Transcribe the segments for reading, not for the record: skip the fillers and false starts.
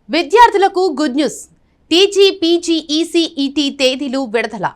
విద్యార్థులకు good news. TG, PG, ఈసీఈటీ తేదీలు విడుదల.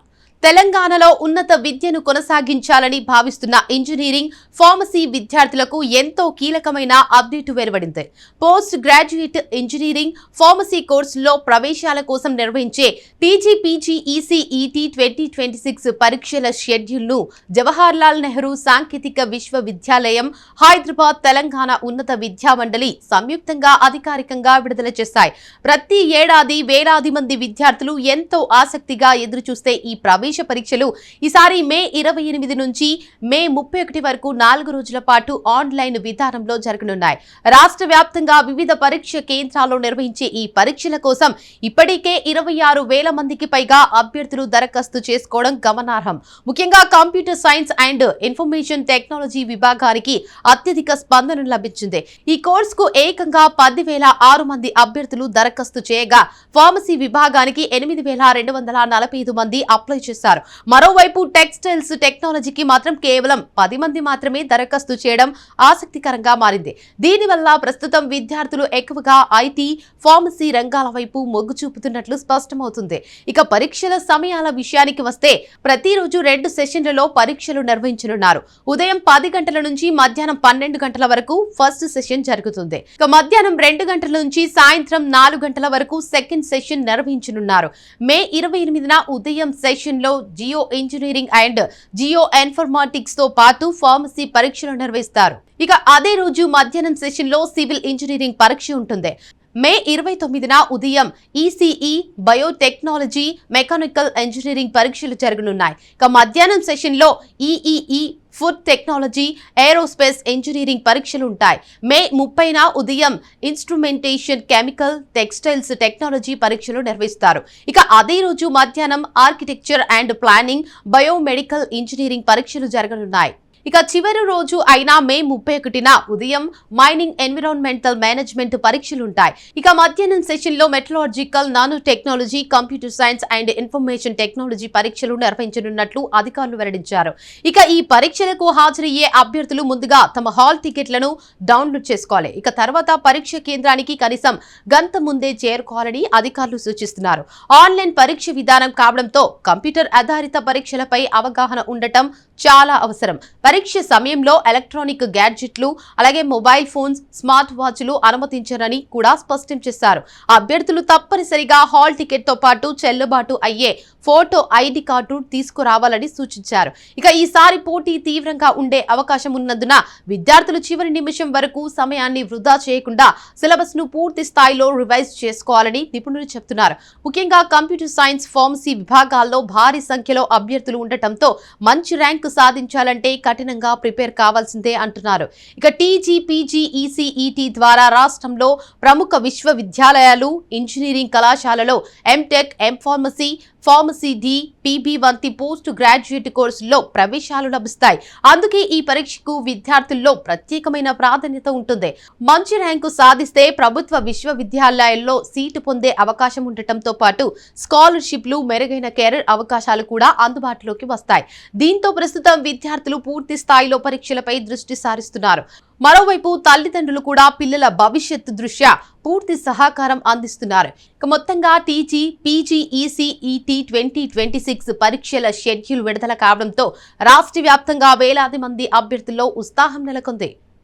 తెలంగాణలో ఉన్నత విద్యను కొనసాగించాలని భావిస్తున్న ఇంజనీరింగ్, ఫార్మసీ విద్యార్థులకు ఎంతో కీలకమైన అప్డేట్ వెలువడింది. పోస్ట్ గ్రాడ్యుయేట్ ఇంజనీరింగ్, ఫార్మసీ కోర్సుల్లో ప్రవేశాల కోసం నిర్వహించే టీజీ, పీజీ, ఈసీఈటీ 2026 పరీక్షల షెడ్యూల్ను జవహర్లాల్ నెహ్రూ సాంకేతిక విశ్వవిద్యాలయం, హైదరాబాద్, తెలంగాణ ఉన్నత విద్యా మండలి సంయుక్తంగా అధికారికంగా విడుదల చేశాయి. ప్రతి ఏడాది వేలాది మంది విద్యార్థులు ఎంతో ఆసక్తిగా ఎదురుచూస్తే ఈ ప్రవేశ పరీక్షలు ఈసారి మే 28 నుంచి మే 31 వరకు 4 రోజుల పాటు ఆన్లైన్ విధానంలో జరగనున్నాయి. రాష్ట్ర వ్యాప్తంగా వివిధ పరీక్ష కేంద్రాల్లో నిర్వహించే ఈ పరీక్షల కోసం ఇప్పటికే 26,000 మందికి పైగా అభ్యర్థులు దరఖాస్తు చేసుకోవడం గమనార్హం. ముఖ్యంగా computer science and information technology విభాగానికి అత్యధిక స్పందన లభించింది. ఈ కోర్సుకు ఏకంగా 10,006 మంది అభ్యర్థులు దరఖాస్తు చేయగా, ఫార్మసీ విభాగానికి 8,245 మంది అప్లై చేశారు. మరోవైపు టెక్స్టైల్స్ టెక్నాలజీకి మాత్రం కేవలం 10 మంది మాత్రమే దరఖాస్తు చేయడం ఆసక్తికరంగా మారింది. దీనివల్ల ప్రస్తుతం విద్యార్థులు ఎక్కువగా ఐటీ, ఫార్మసీ రంగాల వైపు మొగ్గు చూపుతున్నట్లు స్పష్టమవుతుంది. ఇక పరీక్షల సమయాల విషయానికి వస్తే ప్రతిరోజు 2 సెషన్లలో పరీక్షలు నిర్వహించనున్నారు. ఉదయం 10 గంటల నుంచి మధ్యాహ్నం 12 గంటల వరకు ఫస్ట్ సెషన్ జరుగుతుంది. ఇక మధ్యాహ్నం 2 గంటల నుంచి సాయంత్రం 4 గంటల వరకు సెకండ్ సెషన్ నిర్వహించనున్నారు. మే 28న ఉదయం సెషన్ లో geo engineering and geo informatics తో పాటు ఫార్మసీ పరీక్షలు నిర్వహిస్తారు. ఇక అదే రోజు మధ్యాహ్నం సెషన్ లో సివిల్ ఇంజనీరింగ్ పరీక్ష ఉంటుంది. మే 29న ఉదయం ఈసీఈ, బయోటెక్నాలజీ, మెకానికల్ ఇంజనీరింగ్ పరీక్షలు జరగనున్నాయి. ఇక మధ్యాహ్నం సెషన్ లో EEE, food technology, aerospace engineering పరీక్షలు ఉంటాయి. మే 30న ఉదయం ఇన్స్ట్రుమెంటేషన్, కెమికల్, టెక్స్టైల్స్ టెక్నాలజీ పరీక్షలు నిర్వహిస్తారు. ఇక అదే రోజు మధ్యాహ్నం architecture and planning, biomedical engineering పరీక్షలు జరగనున్నాయి. ఇక చివరి రోజు అయిన మే 31న ఉదయం మైనింగ్, ఎన్విరాన్మెంటల్ మేనేజ్మెంట్ పరీక్షలుంటాయి. ఇక మధ్యాహ్నం సెషన్ లో మెటలాజికల్, nano technology, computer science and information technology పరీక్షలు నిర్వహించనున్నట్లు అధికారులు వెల్లడించారు. ఇక ఈ పరీక్షలకు హాజరయ్యే అభ్యర్థులు ముందుగా తమ హాల్ టికెట్లను డౌన్లోడ్ చేసుకోవాలి. ఇక తర్వాత పరీక్ష కేంద్రానికి కనీసం గంట ముందే చేరుకోవాలని అధికారులు సూచిస్తున్నారు. ఆన్లైన్ పరీక్ష విధానం కావడంతో కంప్యూటర్ ఆధారిత పరీక్షలపై అవగాహన ఉండటం చాలా అవసరం. పరీక్ష సమయంలో ఎలక్ట్రానిక్ గ్యాడ్జెట్లు, అలాగే మొబైల్ ఫోన్స్, స్మార్ట్ వాచ్లు అనుమతించరని కూడా స్పష్టం చేశారు. అభ్యర్థులు తప్పనిసరిగా హాల్ టికెట్ తో పాటు చెల్లుబాటు అయ్యే ఫోటో ఐడి కార్డు తీసుకురావాలని సూచించారు. ఇక ఈసారి పోటీ తీవ్రంగా ఉండే అవకాశం ఉన్నందున విద్యార్థులు చివరి నిమిషం వరకు సమయాన్ని వృధా చేయకుండా సిలబస్ ను పూర్తి స్థాయిలో రివైజ్ చేసుకోవాలని నిపుణులు చెబుతున్నారు. ముఖ్యంగా కంప్యూటర్ సైన్స్, ఫార్మసీ విభాగాల్లో భారీ సంఖ్యలో అభ్యర్థులు ఉండటంతో మంచి ర్యాంకు సాధించాలంటే కఠినంగా ప్రిపేర్ కావాల్సిందే అంటున్నారు. ఇక టీజీ, పీజీ, ఈసీఈటీ ద్వారా రాష్ట్రంలో ప్రముఖ విశ్వవిద్యాలయాలు, ఇంజనీరింగ్ కళాశాలలో MTech, MPharmacy, pharmacy D, PB వంటి పోస్ట్ గ్రాడ్యుయేట్ కోర్సుల్లో ప్రవేశాలు లభిస్తాయి. అందుకే ఈ పరీక్షకు విద్యార్థుల్లో ప్రత్యేకమైన ప్రాధాన్యత ఉంటుంది. మంచి ర్యాంకు సాధిస్తే ప్రభుత్వ విశ్వవిద్యాలయాల్లో సీటు పొందే అవకాశం ఉండటంతో పాటు స్కాలర్షిప్లు, మెరుగైన కెరీర్ అవకాశాలు కూడా అందుబాటులోకి వస్తాయి. దీంతో ప్రస్తుతం విద్యార్థులు పూర్తి స్థాయిలో పరీక్షలపై దృష్టి సారిస్తున్నారు. మరోవైపు తల్లిదండ్రులు కూడా పిల్లల భవిష్యత్తు దృష్ట్యా పూర్తి సహకారం అందిస్తున్నారు. ఇక మొత్తంగా టీజీ, పీజీ, ఈసీఈటీ 2026 పరీక్షల షెడ్యూల్ విడుదల కావడంతో రాష్ట్ర వ్యాప్తంగా వేలాది మంది అభ్యర్థుల్లో ఉత్సాహం నెలకొంది.